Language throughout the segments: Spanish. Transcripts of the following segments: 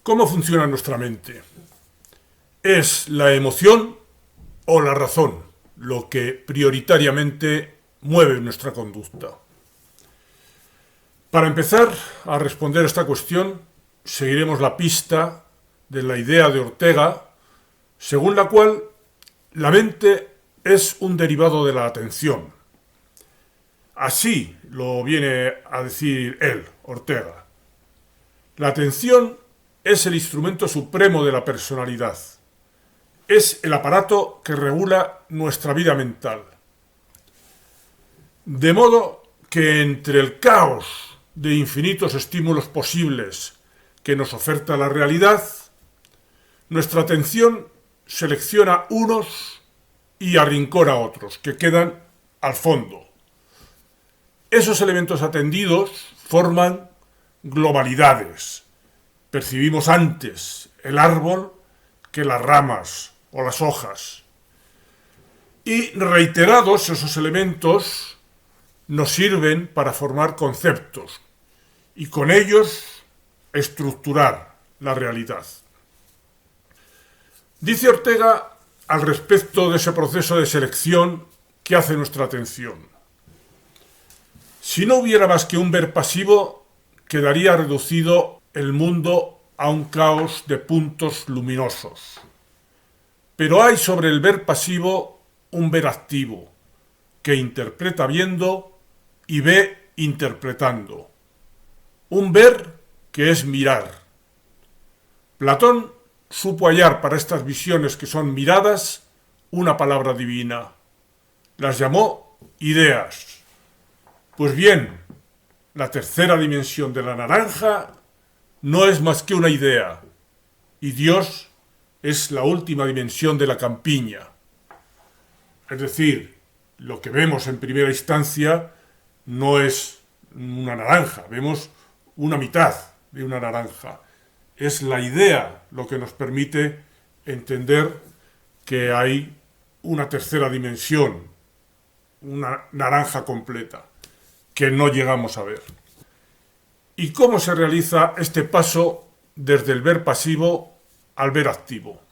¿Cómo funciona nuestra mente? ¿Es la emoción o la razón lo que prioritariamente mueve nuestra conducta? Para empezar a responder esta cuestión, seguiremos la pista de la idea de Ortega, según la cual la mente es un derivado de la atención. Así lo viene a decir él, Ortega. La atención es el instrumento supremo de la personalidad. Es el aparato que regula nuestra vida mental. De modo que entre el caos de infinitos estímulos posibles que nos oferta la realidad, nuestra atención selecciona unos y arrincona otros, que quedan al fondo. Esos elementos atendidos forman globalidades. Percibimos antes el árbol que las ramas o las hojas. Y reiterados esos elementos nos sirven para formar conceptos y con ellos estructurar la realidad. Dice Ortega al respecto de ese proceso de selección que hace nuestra atención. Si no hubiera más que un ver pasivo, quedaría reducido el mundo a un caos de puntos luminosos. Pero hay sobre el ver pasivo un ver activo, que interpreta viendo y ve interpretando. Un ver que es mirar. Platón supo hallar para estas visiones que son miradas una palabra divina. Las llamó ideas. Pues bien, la tercera dimensión de la naranja no es más que una idea, y Dios es la última dimensión de la campiña. Es decir, lo que vemos en primera instancia no es una naranja, vemos una mitad de una naranja. Es la idea lo que nos permite entender que hay una tercera dimensión, una naranja completa, que no llegamos a ver. ¿Y cómo se realiza este paso desde el ver pasivo al ver activo?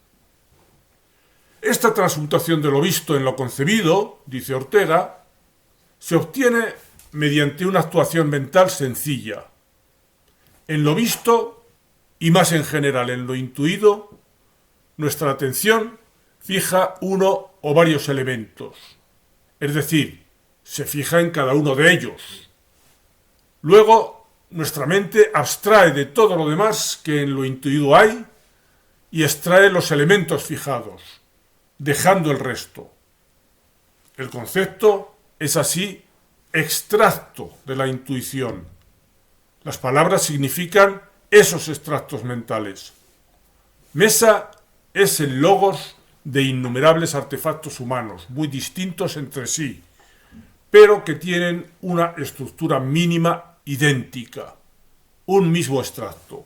Esta transmutación de lo visto en lo concebido, dice Ortega, se obtiene mediante una actuación mental sencilla. En lo visto, y más en general en lo intuido, nuestra atención fija uno o varios elementos, es decir, se fija en cada uno de ellos. Luego, nuestra mente abstrae de todo lo demás que en lo intuido hay y extrae los elementos fijados, dejando el resto. El concepto es así extracto de la intuición. Las palabras significan esos extractos mentales. Mesa es el logos de innumerables artefactos humanos, muy distintos entre sí, pero que tienen una estructura mínima idéntica, un mismo extracto.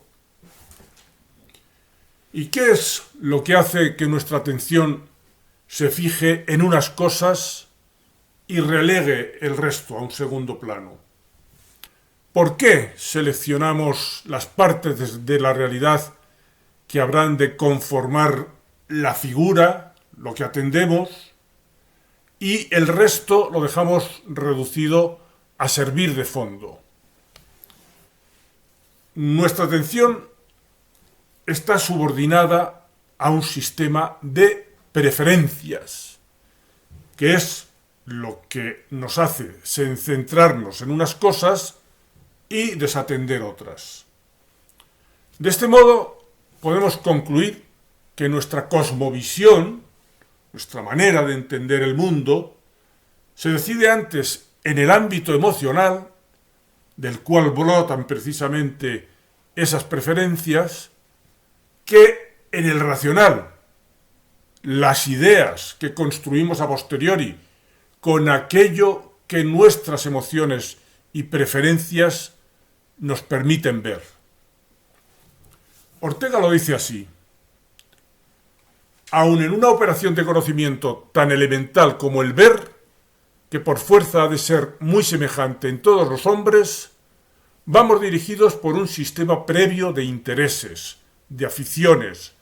¿Y qué es lo que hace que nuestra atención se fije en unas cosas y relegue el resto a un segundo plano? ¿Por qué seleccionamos las partes de la realidad que habrán de conformar la figura, lo que atendemos, y el resto lo dejamos reducido a servir de fondo? Nuestra atención está subordinada a un sistema de preferencias, que es lo que nos hace centrarnos en unas cosas y desatender otras. De este modo, podemos concluir que nuestra cosmovisión, nuestra manera de entender el mundo, se decide antes en el ámbito emocional, del cual brotan precisamente esas preferencias, que en el racional. Las ideas que construimos a posteriori con aquello que nuestras emociones y preferencias nos permiten ver. Ortega lo dice así: aun en una operación de conocimiento tan elemental como el ver, que por fuerza ha de ser muy semejante en todos los hombres, vamos dirigidos por un sistema previo de intereses, de aficiones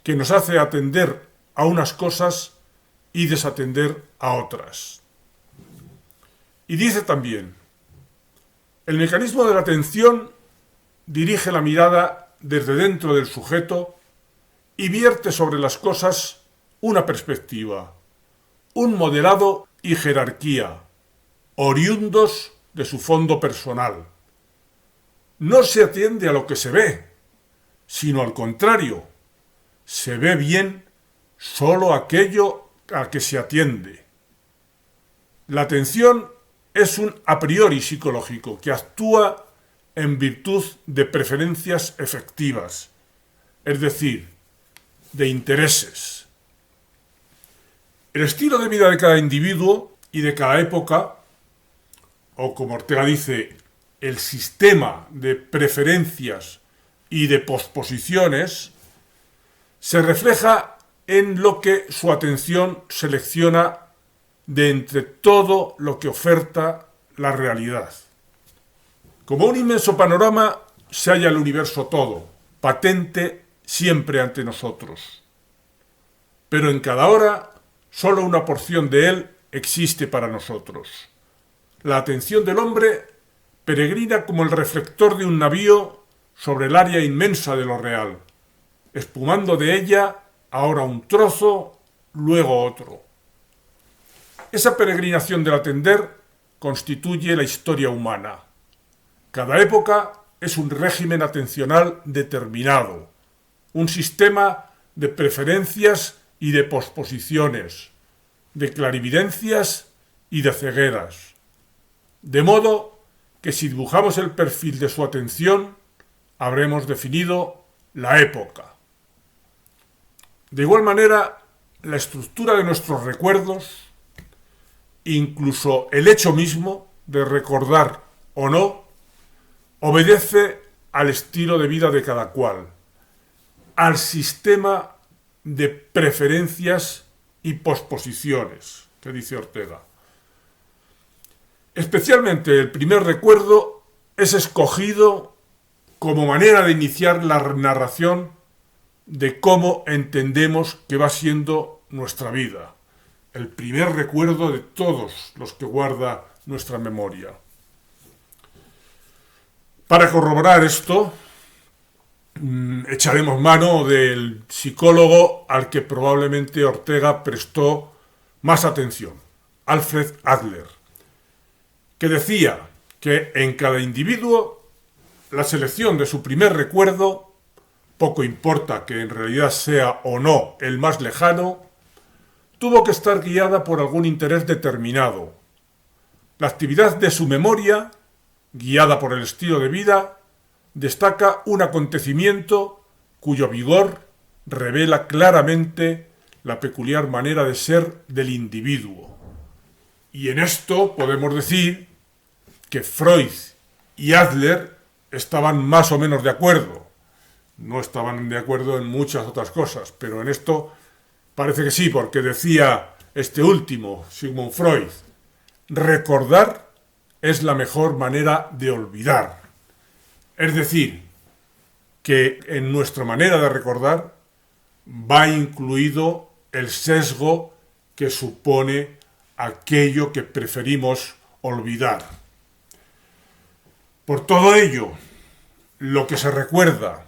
que nos hace atender a unas cosas y desatender a otras. Y dice también, el mecanismo de la atención dirige la mirada desde dentro del sujeto y vierte sobre las cosas una perspectiva, un moderado y jerarquía, oriundos de su fondo personal. No se atiende a lo que se ve, sino al contrario, se ve bien solo aquello a que se atiende. La atención es un a priori psicológico que actúa en virtud de preferencias efectivas, es decir, de intereses. El estilo de vida de cada individuo y de cada época, o como Ortega dice, el sistema de preferencias y de posposiciones, se refleja en lo que su atención selecciona de entre todo lo que oferta la realidad. Como un inmenso panorama se halla el universo todo, patente siempre ante nosotros. Pero en cada hora, solo una porción de él existe para nosotros. La atención del hombre peregrina como el reflector de un navío sobre el área inmensa de lo real, espumando de ella ahora un trozo, luego otro. Esa peregrinación del atender constituye la historia humana. Cada época es un régimen atencional determinado, un sistema de preferencias y de posposiciones, de clarividencias y de cegueras. De modo que si dibujamos el perfil de su atención, habremos definido la época. De igual manera, la estructura de nuestros recuerdos, incluso el hecho mismo de recordar o no, obedece al estilo de vida de cada cual, al sistema de preferencias y posposiciones, que dice Ortega. Especialmente el primer recuerdo es escogido como manera de iniciar la narración de cómo entendemos que va siendo nuestra vida. El primer recuerdo de todos los que guarda nuestra memoria. Para corroborar esto, echaremos mano del psicólogo al que probablemente Ortega prestó más atención, Alfred Adler, que decía que en cada individuo la selección de su primer recuerdo, poco importa que en realidad sea o no el más lejano, tuvo que estar guiada por algún interés determinado. La actividad de su memoria, guiada por el estilo de vida, destaca un acontecimiento cuyo vigor revela claramente la peculiar manera de ser del individuo. Y en esto podemos decir que Freud y Adler estaban más o menos de acuerdo. No estaban de acuerdo en muchas otras cosas, pero en esto parece que sí, porque decía este último, Sigmund Freud, recordar es la mejor manera de olvidar. Es decir, que en nuestra manera de recordar va incluido el sesgo que supone aquello que preferimos olvidar. Por todo ello, lo que se recuerda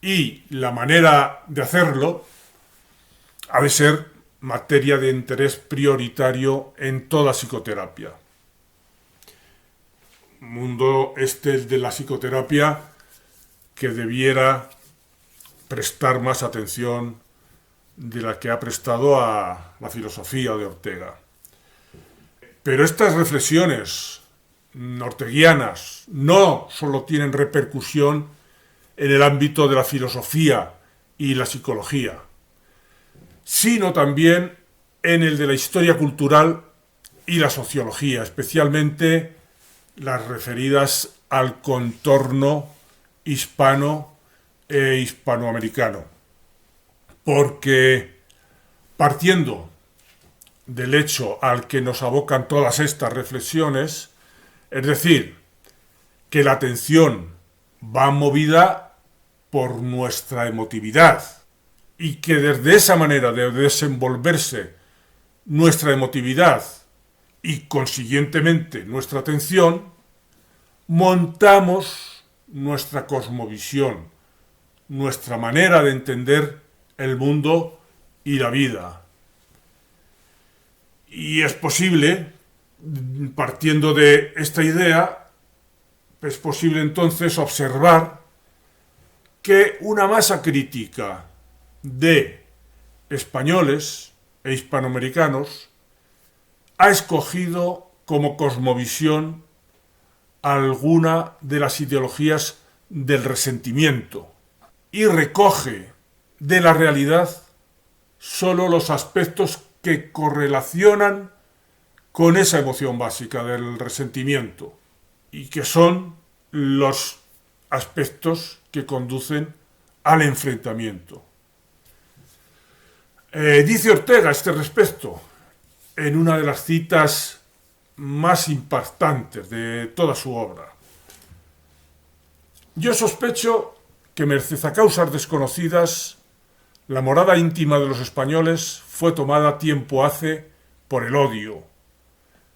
y la manera de hacerlo ha de ser materia de interés prioritario en toda psicoterapia. Mundo este es de la psicoterapia que debiera prestar más atención de la que ha prestado a la filosofía de Ortega. Pero estas reflexiones orteguianas no solo tienen repercusión en el ámbito de la filosofía y la psicología, sino también en el de la historia cultural y la sociología, especialmente las referidas al contorno hispano e hispanoamericano. Porque partiendo del hecho al que nos abocan todas estas reflexiones, es decir, que la atención va movida por nuestra emotividad y que desde esa manera de desenvolverse nuestra emotividad y consiguientemente nuestra atención, montamos nuestra cosmovisión, nuestra manera de entender el mundo y la vida. Y es posible, partiendo de esta idea, es posible entonces observar que una masa crítica de españoles e hispanoamericanos ha escogido como cosmovisión alguna de las ideologías del resentimiento y recoge de la realidad solo los aspectos que correlacionan con esa emoción básica del resentimiento y que son los aspectos que conducen al enfrentamiento. Dice Ortega a este respecto, en una de las citas más impactantes de toda su obra: yo sospecho que merced a causas desconocidas, la morada íntima de los españoles fue tomada tiempo hace por el odio,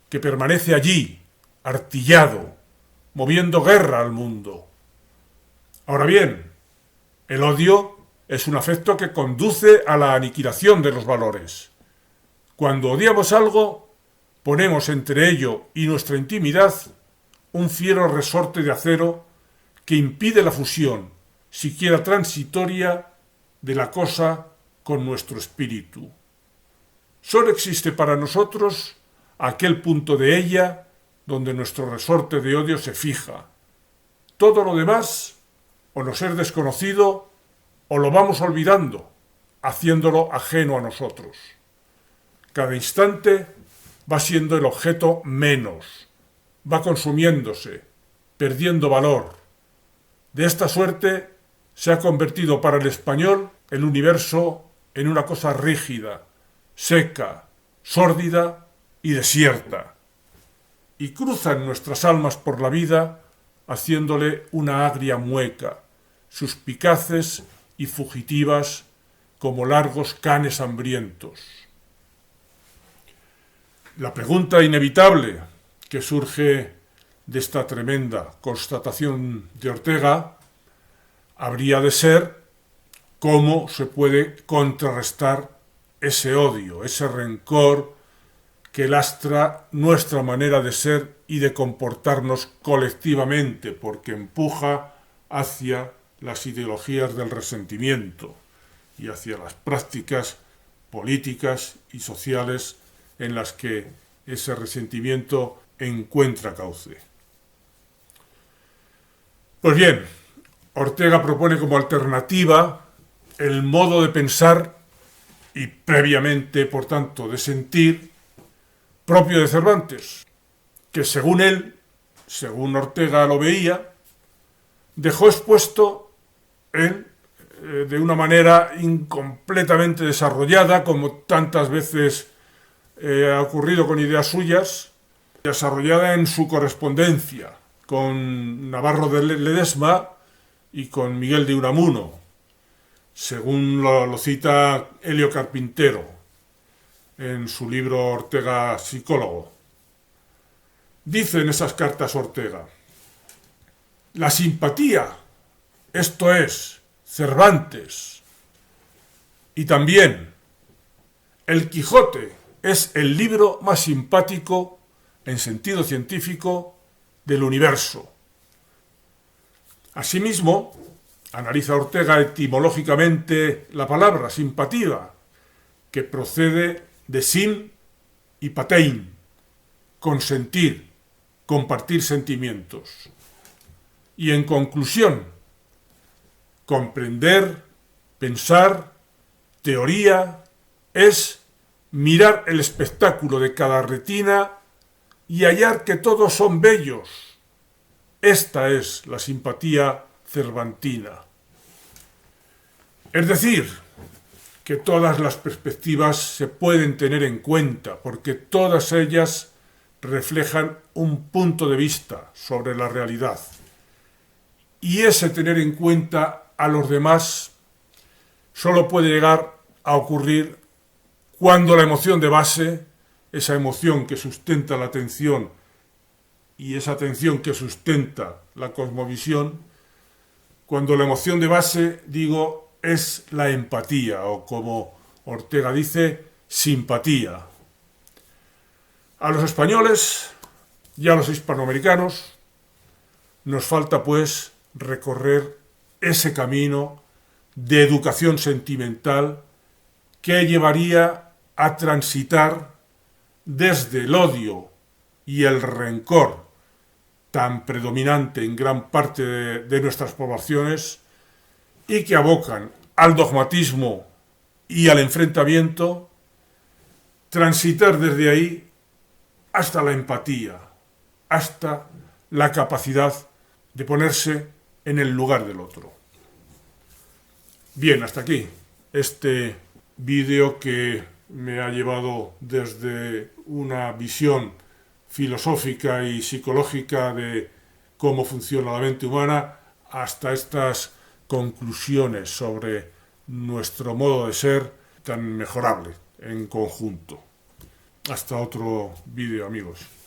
que permanece allí, artillado, moviendo guerra al mundo. Ahora bien, el odio es un afecto que conduce a la aniquilación de los valores. Cuando odiamos algo, ponemos entre ello y nuestra intimidad un fiero resorte de acero que impide la fusión, siquiera transitoria, de la cosa con nuestro espíritu. Solo existe para nosotros aquel punto de ella donde nuestro resorte de odio se fija. Todo lo demás o nos es desconocido o lo vamos olvidando, haciéndolo ajeno a nosotros. Cada instante va siendo el objeto menos, va consumiéndose, perdiendo valor. De esta suerte se ha convertido para el español el universo en una cosa rígida, seca, sórdida y desierta, y cruzan nuestras almas por la vida haciéndole una agria mueca, suspicaces y fugitivas como largos canes hambrientos. La pregunta inevitable que surge de esta tremenda constatación de Ortega habría de ser cómo se puede contrarrestar ese odio, ese rencor que lastra nuestra manera de ser y de comportarnos colectivamente, porque empuja hacia las ideologías del resentimiento y hacia las prácticas políticas y sociales en las que ese resentimiento encuentra cauce. Pues bien, Ortega propone como alternativa el modo de pensar y previamente, por tanto, de sentir propio de Cervantes, que según él, según Ortega lo veía, dejó expuesto él de una manera incompletamente desarrollada, como tantas veces ha ocurrido con ideas suyas, desarrollada en su correspondencia con Navarro de Ledesma y con Miguel de Unamuno, según lo cita Helio Carpintero en su libro Ortega Psicólogo. Dice en esas cartas Ortega: la simpatía, esto es, Cervantes, y también El Quijote es el libro más simpático, en sentido científico, del universo. Asimismo, analiza Ortega etimológicamente la palabra simpatía, que procede de sim y patein, consentir, compartir sentimientos. Y en conclusión, comprender, pensar, teoría, es mirar el espectáculo de cada retina y hallar que todos son bellos. Esta es la simpatía cervantina. Es decir, que todas las perspectivas se pueden tener en cuenta, porque todas ellas reflejan un punto de vista sobre la realidad. Y ese tener en cuenta a los demás solo puede llegar a ocurrir cuando la emoción de base, esa emoción que sustenta la atención y esa atención que sustenta la cosmovisión, cuando la emoción de base, digo, es la empatía, o como Ortega dice, simpatía. A los españoles y a los hispanoamericanos nos falta, pues, recorrer ese camino de educación sentimental que llevaría a transitar desde el odio y el rencor tan predominante en gran parte de nuestras poblaciones y que abocan al dogmatismo y al enfrentamiento, transitar desde ahí hasta la empatía, hasta la capacidad de ponerse en el lugar del otro. Bien, hasta aquí este vídeo que me ha llevado desde una visión filosófica y psicológica de cómo funciona la mente humana hasta estas conclusiones sobre nuestro modo de ser tan mejorable en conjunto. Hasta otro vídeo, amigos.